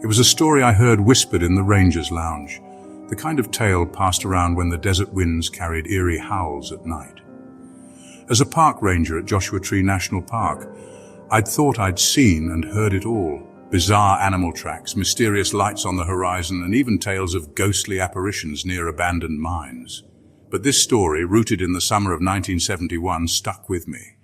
It was a story I heard whispered in the Ranger's Lounge, the kind of tale passed around when the desert winds carried eerie howls at night. As a park ranger at Joshua Tree National Park, I'd thought I'd seen and heard it all. Bizarre animal tracks, mysterious lights on the horizon, and even tales of ghostly apparitions near abandoned mines. But this story, rooted in the summer of 1971, stuck with me.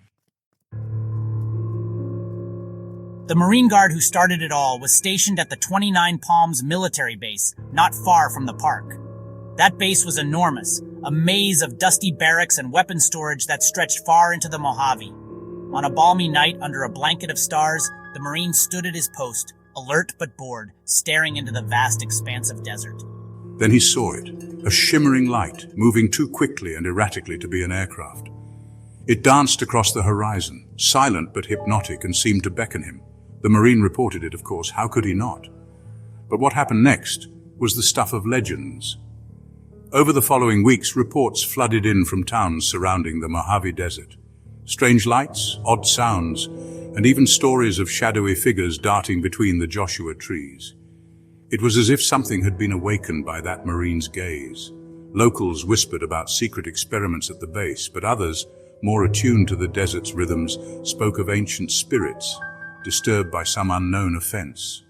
The Marine Guard who started it all was stationed at the 29 Palms military base, not far from the park. That base was enormous, a maze of dusty barracks and weapon storage that stretched far into the Mojave. On a balmy night under a blanket of stars, the Marine stood at his post, alert but bored, staring into the vast expanse of desert. Then he saw it, a shimmering light, moving too quickly and erratically to be an aircraft. It danced across the horizon, silent but hypnotic, and seemed to beckon him. The Marine reported it, of course. How could he not? But what happened next was the stuff of legends. Over the following weeks, reports flooded in from towns surrounding the Mojave Desert. Strange lights, odd sounds, and even stories of shadowy figures darting between the Joshua trees. It was as if something had been awakened by that Marine's gaze. Locals whispered about secret experiments at the base, but others, more attuned to the desert's rhythms, spoke of ancient spirits, disturbed by some unknown offense.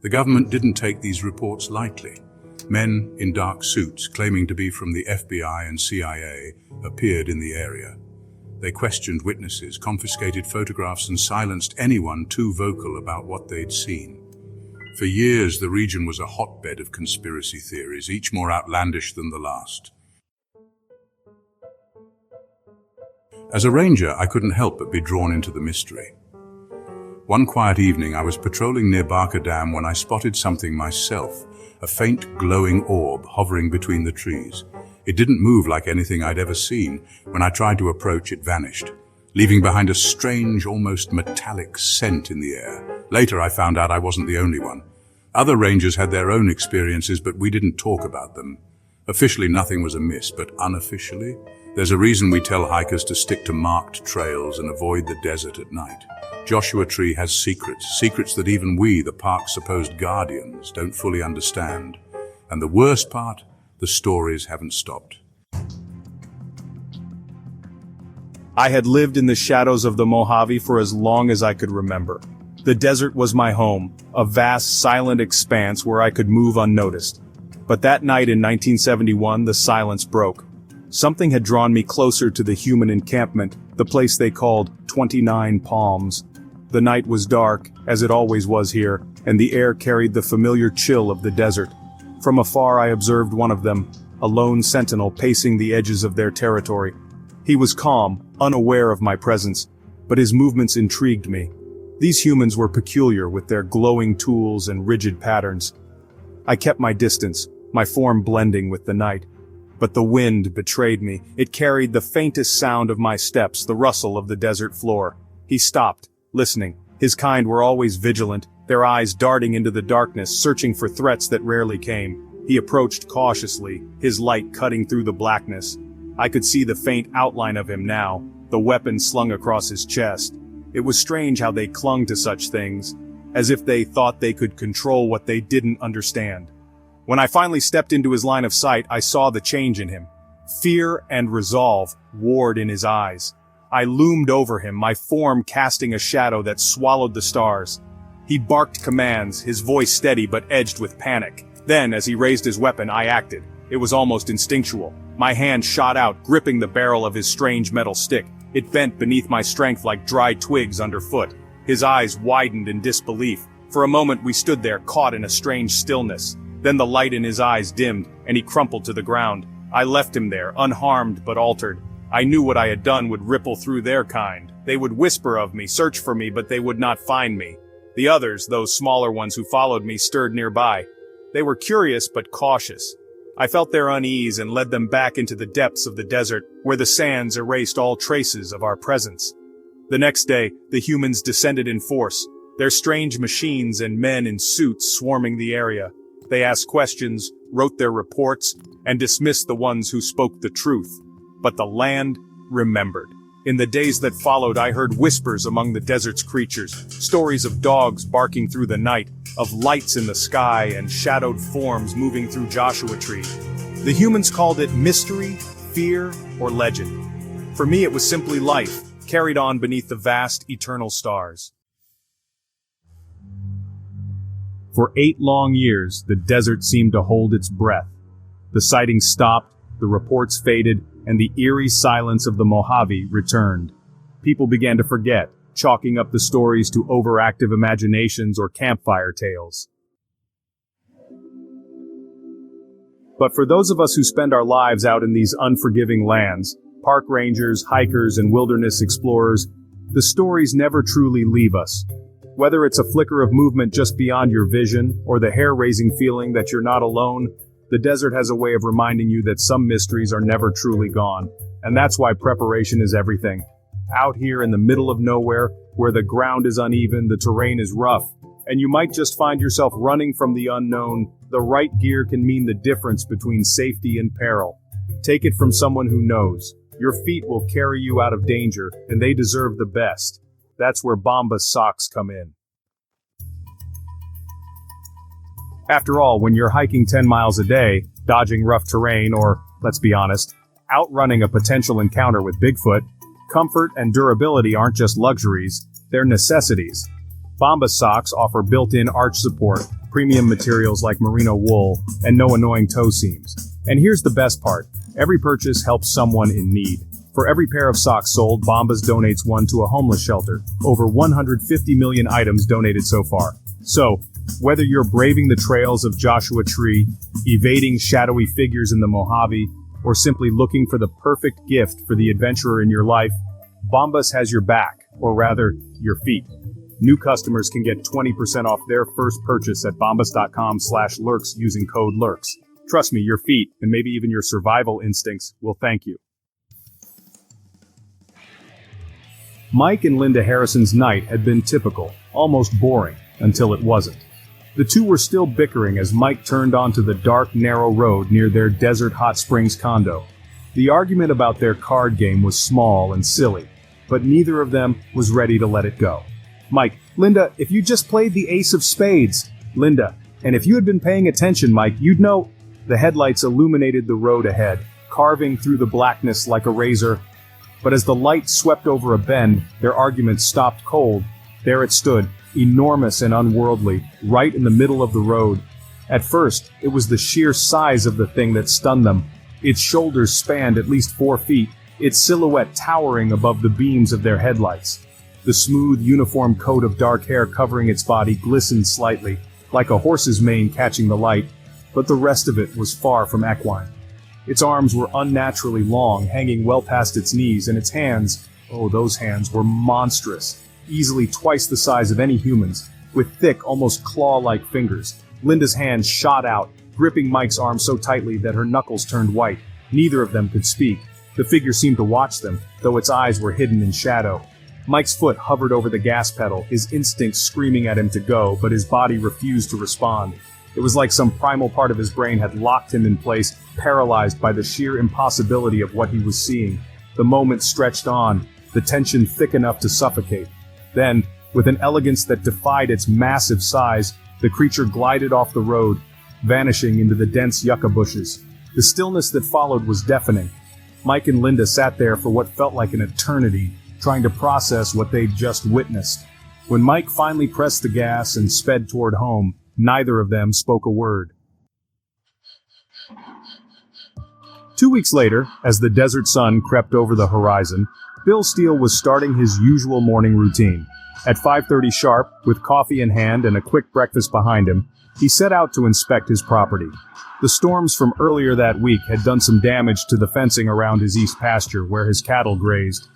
The government didn't take these reports lightly. Men in dark suits, claiming to be from the FBI and CIA, appeared in the area. They questioned witnesses, confiscated photographs, and silenced anyone too vocal about what they'd seen. For years, the region was a hotbed of conspiracy theories, each more outlandish than the last. As a ranger, I couldn't help but be drawn into the mystery. One quiet evening, I was patrolling near Barker Dam when I spotted something myself, a faint glowing orb hovering between the trees. It didn't move like anything I'd ever seen. When I tried to approach, it vanished, leaving behind a strange, almost metallic scent in the air. Later, I found out I wasn't the only one. Other rangers had their own experiences, but we didn't talk about them. Officially, nothing was amiss, but unofficially, there's a reason we tell hikers to stick to marked trails and avoid the desert at night. Joshua Tree has secrets that even we, the park's supposed guardians, don't fully understand. And the worst part, the stories haven't stopped. I had lived in the shadows of the Mojave for as long as I could remember. The desert was my home, a vast, silent expanse where I could move unnoticed. But that night in 1971, the silence broke. Something had drawn me closer to the human encampment, the place they called 29 Palms. The night was dark, as it always was here, and the air carried the familiar chill of the desert. From afar I observed one of them, a lone sentinel pacing the edges of their territory. He was calm, unaware of my presence, but his movements intrigued me. These humans were peculiar with their glowing tools and rigid patterns. I kept my distance, my form blending with the night. But the wind betrayed me. It carried the faintest sound of my steps, the rustle of the desert floor. He stopped, listening. His kind were always vigilant, their eyes darting into the darkness, searching for threats that rarely came. He approached cautiously, his light cutting through the blackness. I could see the faint outline of him now, the weapon slung across his chest. It was strange how they clung to such things, as if they thought they could control what they didn't understand. When I finally stepped into his line of sight, I saw the change in him. Fear and resolve warred in his eyes. I loomed over him, my form casting a shadow that swallowed the stars. He barked commands, his voice steady but edged with panic. Then, as he raised his weapon, I acted. It was almost instinctual. My hand shot out, gripping the barrel of his strange metal stick. It bent beneath my strength like dry twigs underfoot. His eyes widened in disbelief. For a moment we stood there, caught in a strange stillness. Then the light in his eyes dimmed, and he crumpled to the ground. I left him there, unharmed but altered. I knew what I had done would ripple through their kind. They would whisper of me, search for me, but they would not find me. The others, those smaller ones who followed me, stirred nearby. They were curious but cautious. I felt their unease and led them back into the depths of the desert, where the sands erased all traces of our presence. The next day, the humans descended in force, their strange machines and men in suits swarming the area. They asked questions, wrote their reports, and dismissed the ones who spoke the truth. But the land remembered. In the days that followed, I heard whispers among the desert's creatures, stories of dogs barking through the night, of lights in the sky and shadowed forms moving through Joshua Tree. The humans called it mystery, fear, or legend. For me, it was simply life, carried on beneath the vast, eternal stars. For 8 long years, the desert seemed to hold its breath. The sightings stopped, the reports faded, and the eerie silence of the Mojave returned. People began to forget, chalking up the stories to overactive imaginations or campfire tales. But for those of us who spend our lives out in these unforgiving lands, park rangers, hikers, and wilderness explorers, the stories never truly leave us. Whether it's a flicker of movement just beyond your vision, or the hair-raising feeling that you're not alone, the desert has a way of reminding you that some mysteries are never truly gone. And that's why preparation is everything. Out here in the middle of nowhere, where the ground is uneven, the terrain is rough, and you might just find yourself running from the unknown, the right gear can mean the difference between safety and peril. Take it from someone who knows. Your feet will carry you out of danger, and they deserve the best. That's where Bombas socks come in. After all, when you're hiking 10 miles a day, dodging rough terrain, or, let's be honest, outrunning a potential encounter with Bigfoot, comfort and durability aren't just luxuries, they're necessities. Bombas socks offer built-in arch support, premium materials like merino wool, and no annoying toe seams. And here's the best part, every purchase helps someone in need. For every pair of socks sold, Bombas donates one to a homeless shelter. Over 150 million items donated so far. So, whether you're braving the trails of Joshua Tree, evading shadowy figures in the Mojave, or simply looking for the perfect gift for the adventurer in your life, Bombas has your back, or rather, your feet. New customers can get 20% off their first purchase at bombas.com/lurks using code LURKS. Trust me, your feet, and maybe even your survival instincts, will thank you. Mike and Linda Harrison's night had been typical, almost boring, until it wasn't. The two were still bickering as Mike turned onto the dark, narrow road near their desert hot springs condo. The argument about their card game was small and silly, but neither of them was ready to let it go. Mike, Linda, if you just played the ace of spades. Linda, and if you had been paying attention, Mike, you'd know. The headlights illuminated the road ahead, carving through the blackness like a razor. But as the light swept over a bend, their argument stopped cold. There it stood, enormous and unworldly, right in the middle of the road. At first, it was the sheer size of the thing that stunned them. Its shoulders spanned at least 4 feet, its silhouette towering above the beams of their headlights. The smooth, uniform coat of dark hair covering its body glistened slightly, like a horse's mane catching the light, but the rest of it was far from equine. Its arms were unnaturally long, hanging well past its knees, and its hands, oh, those hands were monstrous, easily twice the size of any human's, with thick, almost claw-like fingers. Linda's hand shot out, gripping Mike's arm so tightly that her knuckles turned white. Neither of them could speak. The figure seemed to watch them, though its eyes were hidden in shadow. Mike's foot hovered over the gas pedal, his instincts screaming at him to go, but his body refused to respond. It was like some primal part of his brain had locked him in place, paralyzed by the sheer impossibility of what he was seeing. The moment stretched on, the tension thick enough to suffocate. Then, with an elegance that defied its massive size, the creature glided off the road, vanishing into the dense yucca bushes. The stillness that followed was deafening. Mike and Linda sat there for what felt like an eternity, trying to process what they'd just witnessed. When Mike finally pressed the gas and sped toward home, neither of them spoke a word. 2 weeks later, as the desert sun crept over the horizon, Bill Steele was starting his usual morning routine. At 5:30 sharp, with coffee in hand and a quick breakfast behind him, he set out to inspect his property. The storms from earlier that week had done some damage to the fencing around his east pasture where his cattle grazed.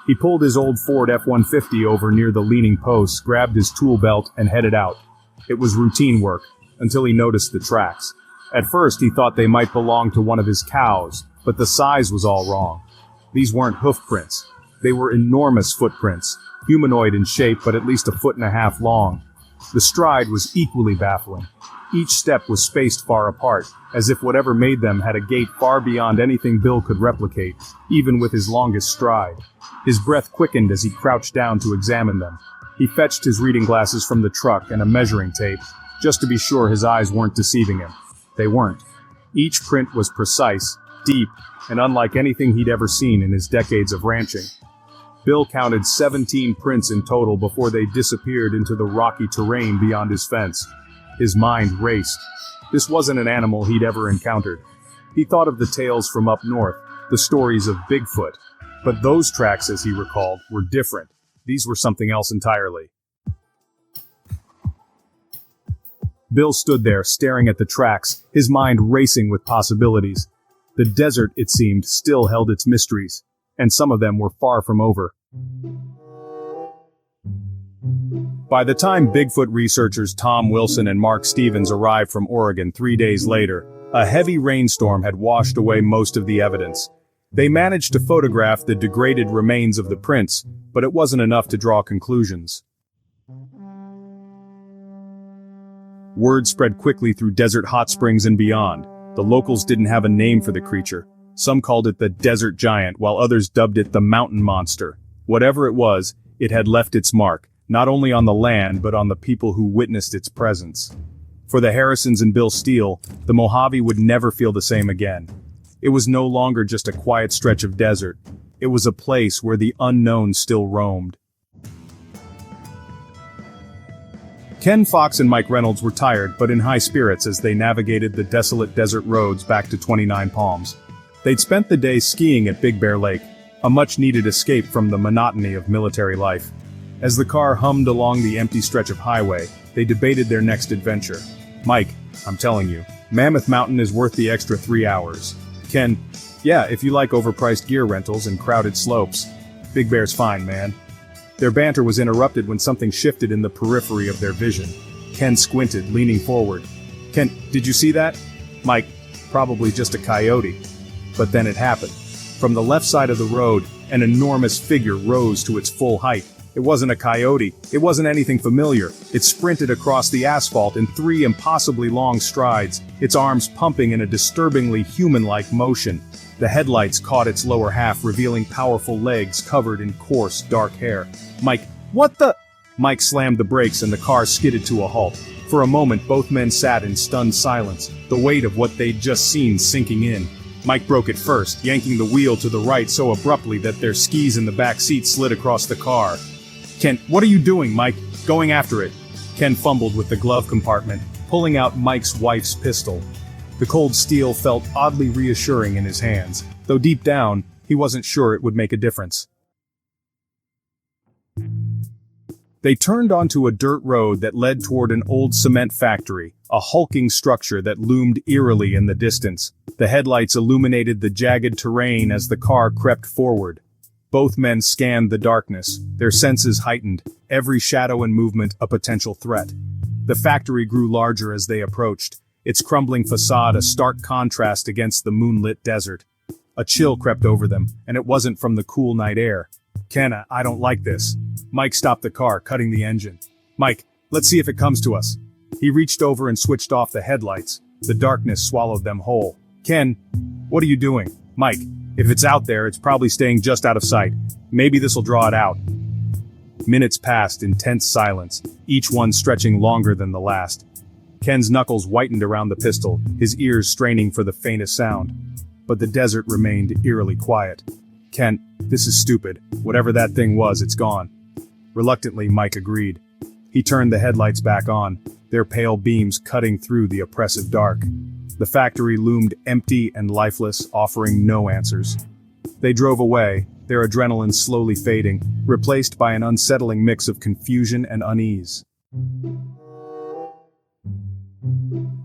He pulled his old Ford F-150 over near the leaning posts, grabbed his tool belt, and headed out. It was routine work, until he noticed the tracks. At first, he thought they might belong to one of his cows, but the size was all wrong. These weren't hoof prints. They were enormous footprints, humanoid in shape but at least 1.5 feet long. The stride was equally baffling. Each step was spaced far apart, as if whatever made them had a gait far beyond anything Bill could replicate, even with his longest stride. His breath quickened as he crouched down to examine them. He fetched his reading glasses from the truck and a measuring tape, just to be sure his eyes weren't deceiving him. They weren't. Each print was precise, deep, and unlike anything he'd ever seen in his decades of ranching. Bill counted 17 prints in total before they disappeared into the rocky terrain beyond his fence. His mind raced. This wasn't an animal he'd ever encountered. He thought of the tales from up north, the stories of Bigfoot. But those tracks, as he recalled, were different. These were something else entirely. Bill stood there, staring at the tracks, his mind racing with possibilities. The desert, it seemed, still held its mysteries, and some of them were far from over. By the time Bigfoot researchers Tom Wilson and Mark Stevens arrived from Oregon 3 days later, a heavy rainstorm had washed away most of the evidence. They managed to photograph the degraded remains of the prints, but it wasn't enough to draw conclusions. Word spread quickly through desert hot springs and beyond. The locals didn't have a name for the creature. Some called it the desert giant, while others dubbed it the mountain monster. Whatever it was, it had left its mark, not only on the land but on the people who witnessed its presence. For the Harrisons and Bill Steele, the Mojave would never feel the same again. It was no longer just a quiet stretch of desert. It was a place where the unknown still roamed. Ken Fox and Mike Reynolds were tired but in high spirits as they navigated the desolate desert roads back to 29 Palms. They'd spent the day skiing at Big Bear Lake, a much-needed escape from the monotony of military life. As the car hummed along the empty stretch of highway, they debated their next adventure. Mike, I'm telling you, Mammoth Mountain is worth the extra 3 hours. Ken, yeah, if you like overpriced gear rentals and crowded slopes. Big Bear's fine, man. Their banter was interrupted when something shifted in the periphery of their vision. Ken squinted, leaning forward. Ken, did you see that? Mike, probably just a coyote. But then it happened. From the left side of the road, an enormous figure rose to its full height. It wasn't a coyote. It wasn't anything familiar. It sprinted across the asphalt in 3 impossibly long strides, its arms pumping in a disturbingly human-like motion. The headlights caught its lower half, revealing powerful legs covered in coarse, dark hair. Mike, what the? Mike slammed the brakes and the car skidded to a halt. For a moment, both men sat in stunned silence, the weight of what they'd just seen sinking in. Mike broke it first, yanking the wheel to the right so abruptly that their skis in the back seat slid across the car. Ken, what are you doing, Mike? Going after it. Ken fumbled with the glove compartment, pulling out Mike's wife's pistol. The cold steel felt oddly reassuring in his hands, though deep down, he wasn't sure it would make a difference. They turned onto a dirt road that led toward an old cement factory, a hulking structure that loomed eerily in the distance. The headlights illuminated the jagged terrain as the car crept forward. Both men scanned the darkness, their senses heightened, every shadow and movement a potential threat. The factory grew larger as they approached, its crumbling facade a stark contrast against the moonlit desert. A chill crept over them, and it wasn't from the cool night air. Ken, I don't like this. Mike stopped the car, cutting the engine. Mike, let's see if it comes to us. He reached over and switched off the headlights. The darkness swallowed them whole. Ken, what are you doing? Mike, if it's out there, it's probably staying just out of sight. Maybe this'll draw it out. Minutes passed in tense silence, each one stretching longer than the last. Ken's knuckles whitened around the pistol, his ears straining for the faintest sound. But the desert remained eerily quiet. Ken, this is stupid. Whatever that thing was, it's gone. Reluctantly, Mike agreed. He turned the headlights back on, their pale beams cutting through the oppressive dark. The factory loomed empty and lifeless, offering no answers. They drove away, their adrenaline slowly fading, replaced by an unsettling mix of confusion and unease.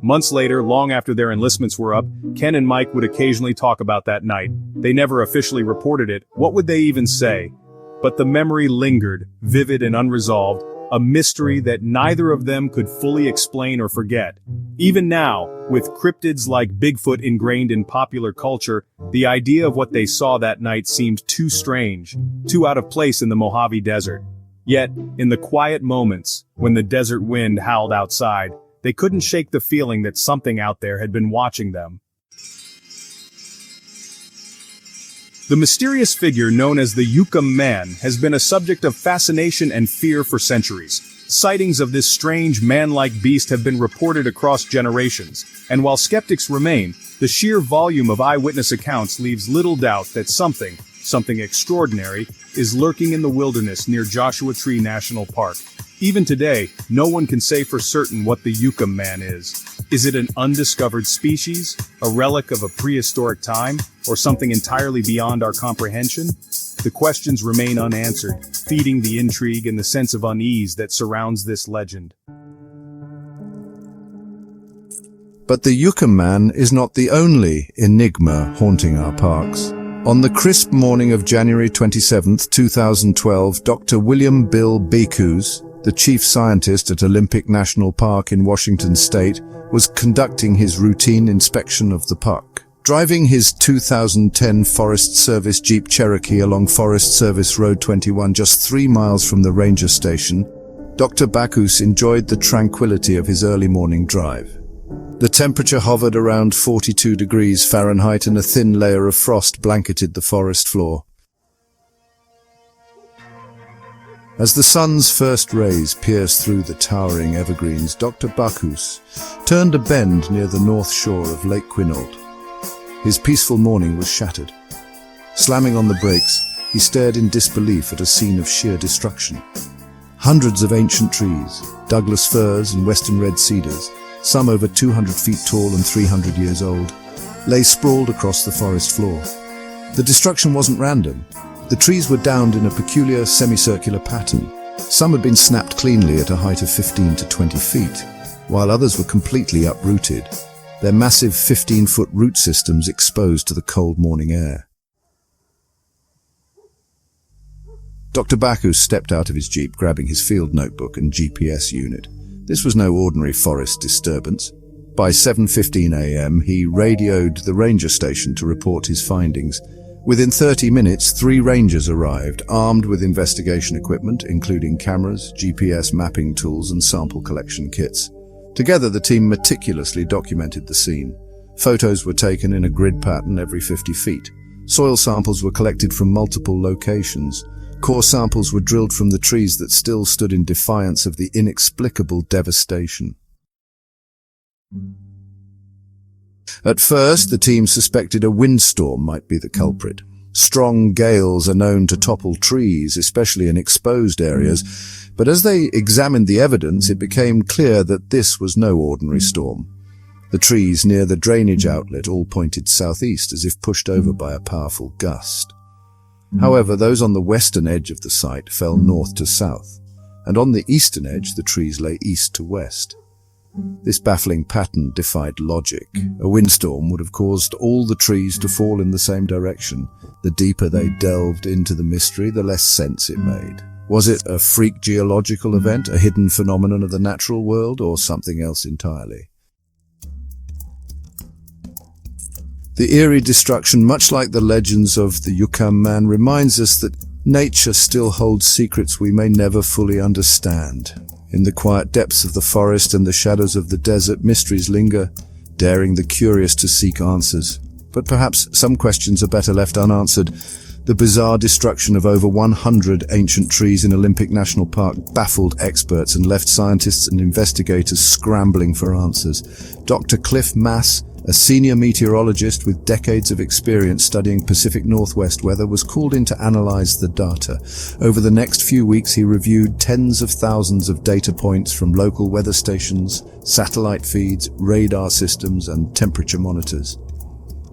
Months later, long after their enlistments were up, Ken and Mike would occasionally talk about that night. They never officially reported it. What would they even say? But the memory lingered, vivid and unresolved, a mystery that neither of them could fully explain or forget. Even now, with cryptids like Bigfoot ingrained in popular culture, the idea of what they saw that night seemed too strange, too out of place in the Mojave Desert. Yet, in the quiet moments, when the desert wind howled outside, they couldn't shake the feeling that something out there had been watching them. The mysterious figure known as the Yucca Man has been a subject of fascination and fear for centuries. Sightings of this strange man-like beast have been reported across generations, and while skeptics remain, the sheer volume of eyewitness accounts leaves little doubt that something extraordinary, is lurking in the wilderness near Joshua Tree National Park. Even today, no one can say for certain what the Yucca Man is. Is it an undiscovered species, a relic of a prehistoric time, or something entirely beyond our comprehension? The questions remain unanswered, feeding the intrigue and the sense of unease that surrounds this legend. But the Yucca Man is not the only enigma haunting our parks. On the crisp morning of January 27, 2012, Dr. William Bill Bekus, the chief scientist at Olympic National Park in Washington state, was conducting his routine inspection of the park. Driving his 2010 Forest Service Jeep Cherokee along Forest Service Road 21 just 3 miles from the ranger station, Dr. Bekus enjoyed the tranquility of his early morning drive. The temperature hovered around 42 degrees Fahrenheit and a thin layer of frost blanketed the forest floor. As the sun's first rays pierced through the towering evergreens, Dr. Bekus turned a bend near the north shore of Lake Quinault. His peaceful morning was shattered. Slamming on the brakes, he stared in disbelief at a scene of sheer destruction. Hundreds of ancient trees, Douglas firs and western red cedars, some over 200 feet tall and 300 years old, lay sprawled across the forest floor. The destruction wasn't random. The trees were downed in a peculiar semicircular pattern. Some had been snapped cleanly at a height of 15 to 20 feet, while others were completely uprooted, their massive 15-foot root systems exposed to the cold morning air. Dr. Bekus stepped out of his jeep, grabbing his field notebook and GPS unit. This was no ordinary forest disturbance. By 7:15 a.m., he radioed the ranger station to report his findings. Within 30 minutes, 3 rangers arrived, armed with investigation equipment, including cameras, GPS mapping tools, and sample collection kits. Together, the team meticulously documented the scene. Photos were taken in a grid pattern every 50 feet. Soil samples were collected from multiple locations. Core samples were drilled from the trees that still stood in defiance of the inexplicable devastation. At first, the team suspected a windstorm might be the culprit. Strong gales are known to topple trees, especially in exposed areas, but as they examined the evidence, it became clear that this was no ordinary storm. The trees near the drainage outlet all pointed southeast, as if pushed over by a powerful gust. However, those on the western edge of the site fell north to south, and on the eastern edge the trees lay east to west. This baffling pattern defied logic. A windstorm would have caused all the trees to fall in the same direction. The deeper they delved into the mystery, the less sense it made. Was it a freak geological event, a hidden phenomenon of the natural world, or something else entirely? The eerie destruction, much like the legends of the Yucca Man, reminds us that nature still holds secrets we may never fully understand. In the quiet depths of the forest and the shadows of the desert, mysteries linger, daring the curious to seek answers. But perhaps some questions are better left unanswered. The bizarre destruction of over 100 ancient trees in Olympic National Park baffled experts and left scientists and investigators scrambling for answers. Dr. Cliff Mass, a senior meteorologist with decades of experience studying Pacific Northwest weather, was called in to analyze the data. Over the next few weeks, he reviewed tens of thousands of data points from local weather stations, satellite feeds, radar systems, and temperature monitors.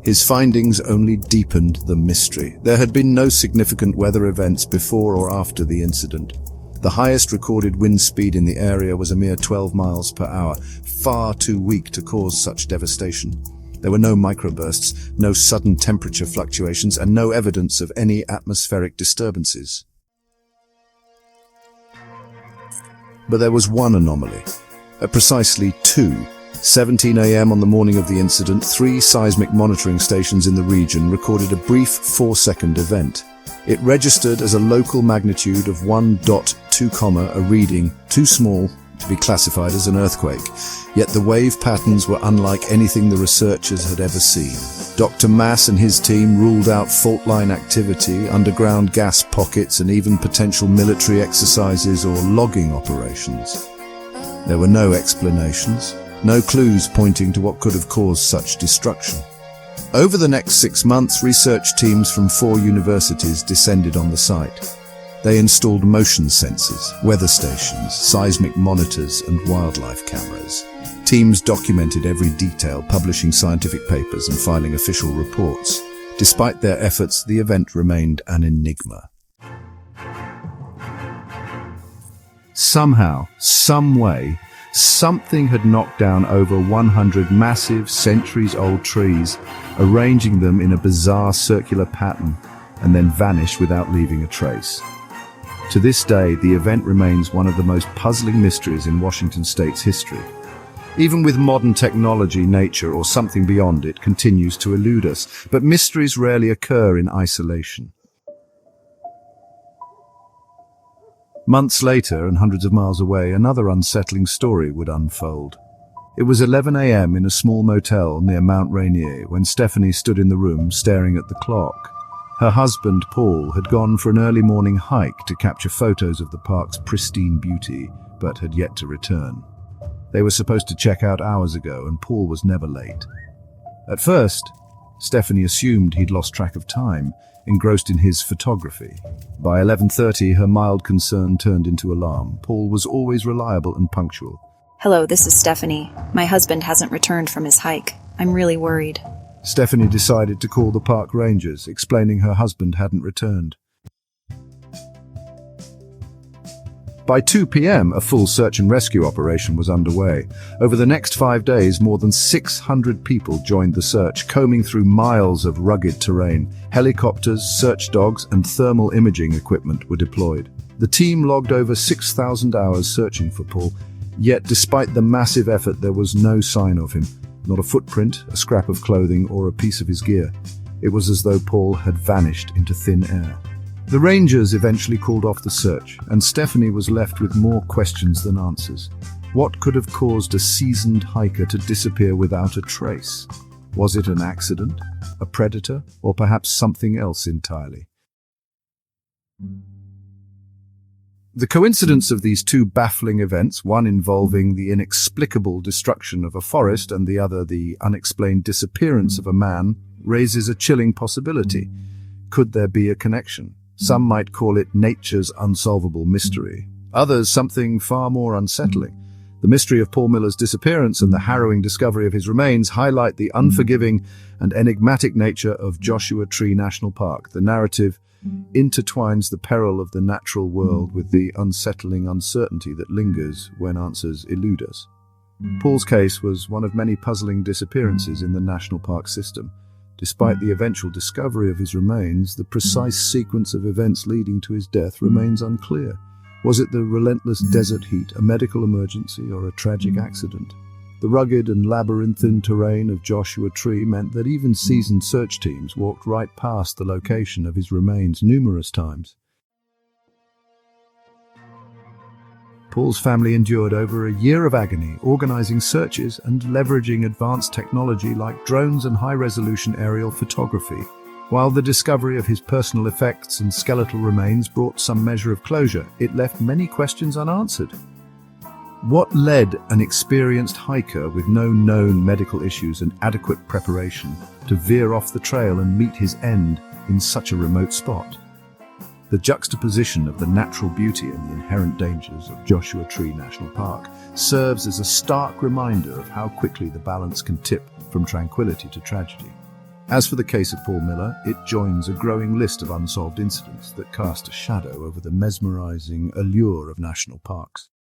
His findings only deepened the mystery. There had been no significant weather events before or after the incident. The highest recorded wind speed in the area was a mere 12 miles per hour, far too weak to cause such devastation. There were no microbursts, no sudden temperature fluctuations, and no evidence of any atmospheric disturbances. But there was one anomaly. At precisely 2:17 a.m. on the morning of the incident, 3 seismic monitoring stations in the region recorded a brief 4-second event. It registered as a local magnitude of 1.2, a reading too small to to be classified as an earthquake, yet the wave patterns were unlike anything the researchers had ever seen. Dr. Mass and his team ruled out fault line activity, underground gas pockets, and even potential military exercises or logging operations. There were no explanations, no clues pointing to what could have caused such destruction. Over the next 6 months, research teams from 4 universities descended on the site. They installed motion sensors, weather stations, seismic monitors, and wildlife cameras. Teams documented every detail, publishing scientific papers and filing official reports. Despite their efforts, the event remained an enigma. Somehow, some way, something had knocked down over 100 massive, centuries-old trees, arranging them in a bizarre circular pattern, and then vanished without leaving a trace. To this day, the event remains one of the most puzzling mysteries in Washington State's history. Even with modern technology, nature, or something beyond it continues to elude us, but mysteries rarely occur in isolation. Months later, and hundreds of miles away, another unsettling story would unfold. It was 11 a.m. in a small motel near Mount Rainier when Stephanie stood in the room staring at the clock. Her husband, Paul, had gone for an early morning hike to capture photos of the park's pristine beauty, but had yet to return. They were supposed to check out hours ago, and Paul was never late. At first, Stephanie assumed he'd lost track of time, engrossed in his photography. By 11:30, her mild concern turned into alarm. Paul was always reliable and punctual. Hello, this is Stephanie. My husband hasn't returned from his hike. I'm really worried. Stephanie decided to call the park rangers, explaining her husband hadn't returned. By 2 p.m., a full search and rescue operation was underway. Over the next 5 days, more than 600 people joined the search, combing through miles of rugged terrain. Helicopters, search dogs, and thermal imaging equipment were deployed. The team logged over 6,000 hours searching for Paul, yet despite the massive effort, there was no sign of him. Not a footprint, a scrap of clothing, or a piece of his gear. It was as though Paul had vanished into thin air. The rangers eventually called off the search, and Stephanie was left with more questions than answers. What could have caused a seasoned hiker to disappear without a trace? Was it an accident, a predator, or perhaps something else entirely? The coincidence of these two baffling events, one involving the inexplicable destruction of a forest and the other the unexplained disappearance of a man, raises a chilling possibility. Could there be a connection? Some might call it nature's unsolvable mystery. Others something far more unsettling. The mystery of Paul Miller's disappearance and the harrowing discovery of his remains highlight the unforgiving and enigmatic nature of Joshua Tree National Park. The narrative intertwines the peril of the natural world with the unsettling uncertainty that lingers when answers elude us. Paul's case was one of many puzzling disappearances in the national park system. Despite the eventual discovery of his remains, the precise sequence of events leading to his death remains unclear. Was it the relentless desert heat, a medical emergency, or a tragic accident? The rugged and labyrinthine terrain of Joshua Tree meant that even seasoned search teams walked right past the location of his remains numerous times. Paul's family endured over a year of agony, organizing searches and leveraging advanced technology like drones and high-resolution aerial photography. While the discovery of his personal effects and skeletal remains brought some measure of closure, it left many questions unanswered. What led an experienced hiker with no known medical issues and adequate preparation to veer off the trail and meet his end in such a remote spot? The juxtaposition of the natural beauty and the inherent dangers of Joshua Tree National Park serves as a stark reminder of how quickly the balance can tip from tranquility to tragedy. As for the case of Paul Miller, it joins a growing list of unsolved incidents that cast a shadow over the mesmerizing allure of national parks.